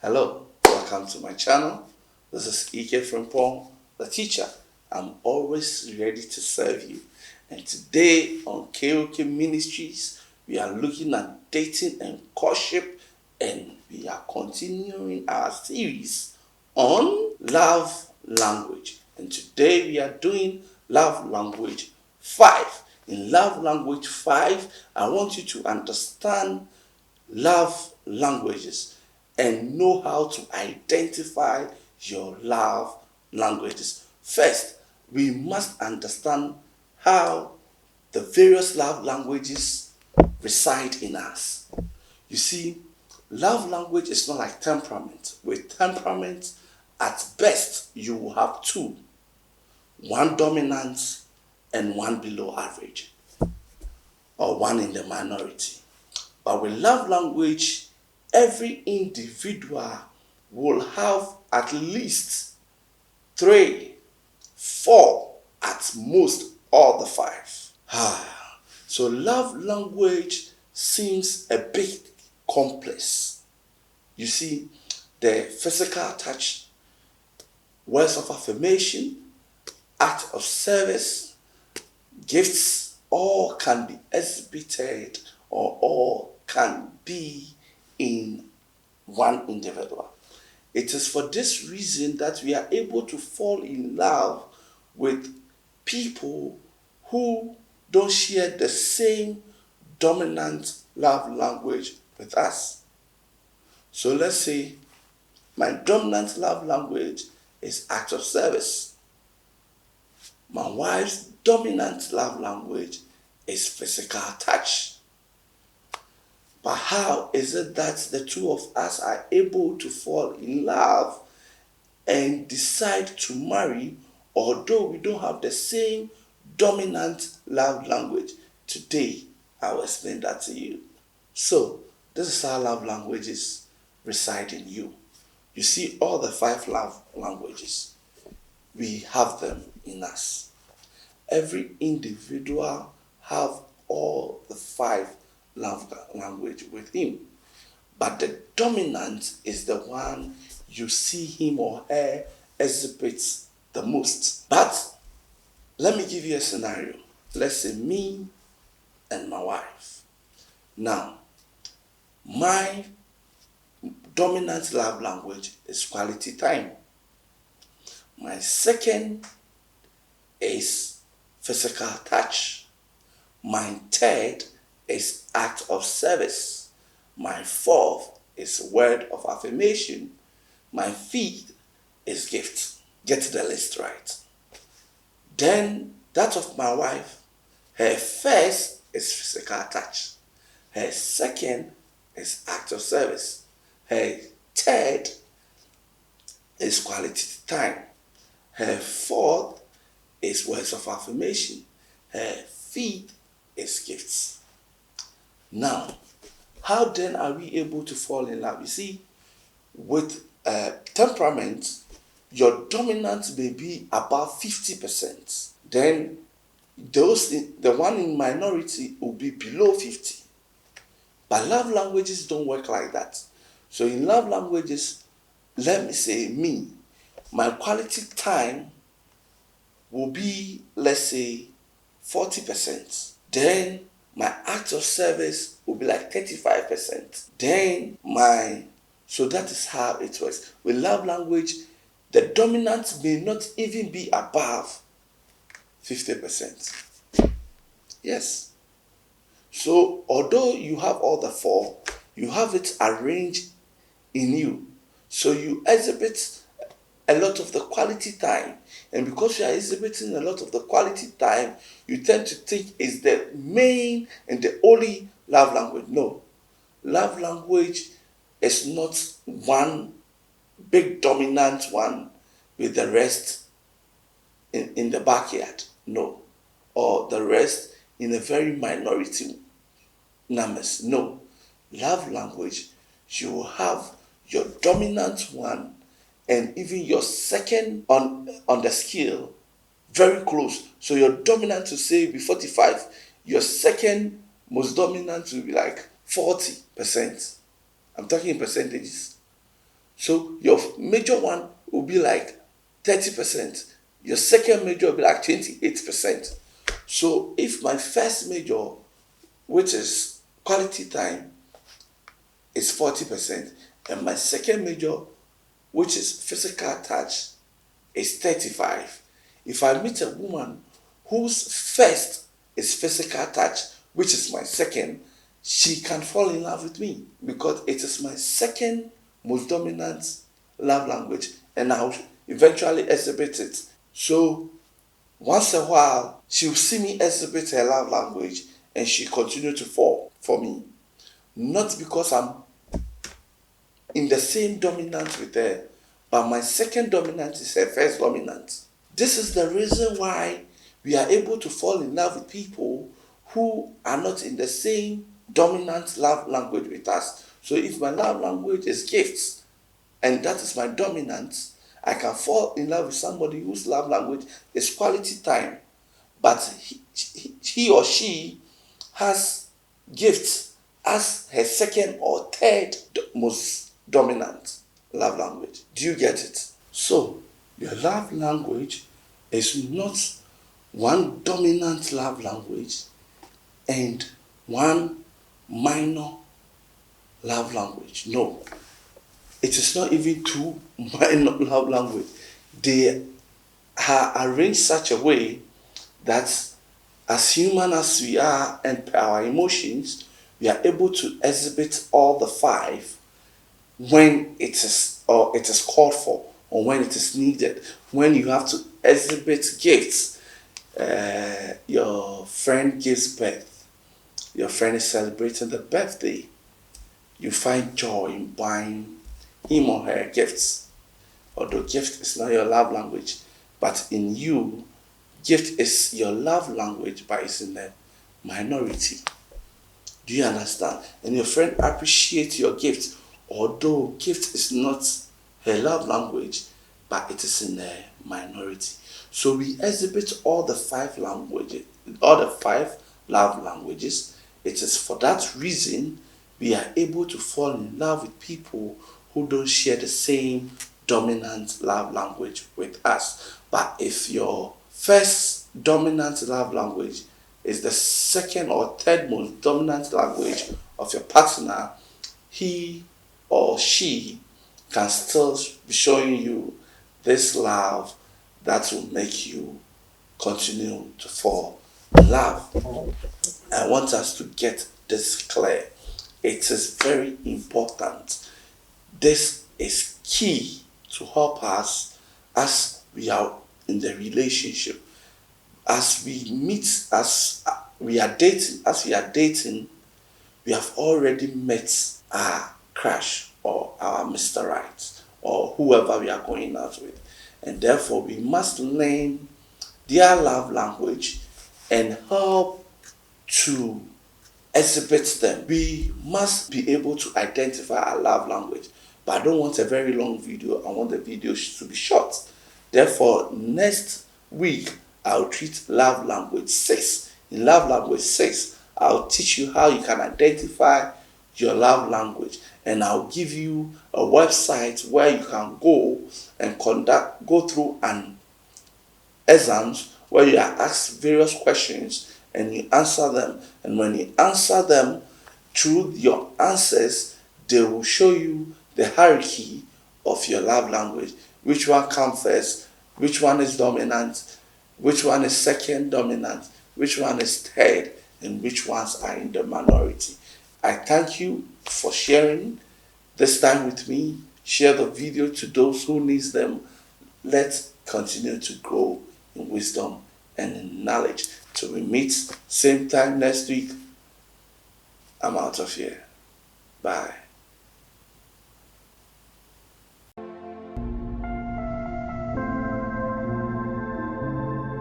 Hello, welcome to my channel. This is ekfrimpongtheteacher, the teacher. I'm always ready to serve you. And today on KOKMinistries, we are looking at dating and courtship, and we are continuing our series on love language. And today we are doing love language 5. In love language 5, I want you to understand love languages and know how to identify your love languages. First, we must understand how the various love languages reside in us. You see, love language is not like temperament. With temperament, at best, you will have two: one dominant and one below average, or one in the minority. But with love language, every individual will have at least 3, 4, at most all the 5. So love language seems a bit complex. You see, the physical touch, words of affirmation, act of service, gifts, all can be exhibited or all can be in one individual. It is for this reason that we are able to fall in love with people who don't share the same dominant love language with us. So let's say my dominant love language is act of service. My wife's dominant love language is physical touch. But how is it that the two of us are able to fall in love and decide to marry, although we don't have the same dominant love language? Today, I will explain that to you. So, this is how love languages reside in you. You see, all the 5 love languages, we have them in us. Every individual have all the 5 love language with him, but the dominant is the one you see him or her exhibits the most. But let me give you a scenario. Let's say me and my wife. Now, my dominant love language is quality time. My second is physical touch. My third is act of service. My 4th is word of affirmation. My 5th is gift. Get the list right. Then that of my wife, her first is physical touch. Her second is act of service. Her third is quality time. Her 4th is words of affirmation. Her 5th is gifts. Now, how then are we able to fall in love? You see, with temperament, your dominant may be about 50%. Then the one in minority will be below 50. But love languages don't work like that. So in love languages, let me say me, my quality time will be, let's say, 40%. Then my act of service will be like 35%. Then so that is how it works. With love language, the dominant may not even be above 50%. Yes. So although you have all the 4, you have it arranged in you. So you exhibit a lot of the quality time, and because you are exhibiting a lot of the quality time, you tend to think it's the main and the only love language. No, love language is not one big dominant one with the rest in the backyard. No, or the rest in a very minority numbers. No, love language, you will have your dominant one and even your second on the scale very close. So your dominant will say be 45, your second most dominant will be like 40%. I'm talking in percentages. So your major one will be like 30%. Your second major will be like 28%. So if my first major, which is quality time, is 40%, and my second major, which is physical touch, is 35. If I meet a woman whose first is physical touch, which is my second, she can fall in love with me because it is my second most dominant love language, and I'll eventually exhibit it. So once a while, she'll see me exhibit her love language and she continue to fall for me. Not because I'm in the same dominant with her, but my second dominant is her first dominant. This is the reason why we are able to fall in love with people who are not in the same dominant love language with us. So if my love language is gifts, and that is my dominant, I can fall in love with somebody whose love language is quality time, but he or she has gifts as her second or third most dominant love language. Do you get it? So your love language is not one dominant love language and one minor love language. No, it is not even two minor love language. They are arranged such a way that as human as we are and per our emotions, we are able to exhibit all the five when it is called for or when it is needed. When you have to exhibit gifts, your friend gives birth, your friend is celebrating the birthday, you find joy in buying him or her gifts. Although gift is not your love language, but in you, gift is your love language, but it's in the minority. Do you understand? And your friend appreciates your gift, although gift is not her love language, but it is in the minority. So we exhibit all the five languages, all the five love languages. It is for that reason we are able to fall in love with people who don't share the same dominant love language with us. But if your first dominant love language is the second or third most dominant language of your partner, he or she can still be showing you this love that will make you continue to fall in love. I want us to get this clear. It is very important. This is key to help us as we are in the relationship. As we meet, as we are dating, we have already met our crush or our Mr. Right or whoever we are going out with. And therefore, we must learn their love language and help to exhibit them. We must be able to identify our love language. But I don't want a very long video. I want the video to be short. Therefore, next week, I'll treat love language 6. In love language 6, I'll teach you how you can identify your love language. And I'll give you a website where you can go and go through an exams where you are asked various questions and you answer them. And when you answer them, through your answers, they will show you the hierarchy of your love language. Which one comes first? Which one is dominant? Which one is second dominant? Which one is third? And which ones are in the minority? I thank you for sharing this time with me. Share the video to those who need them. Let's continue to grow in wisdom and in knowledge. Till we meet same time next week. I'm out of here. Bye.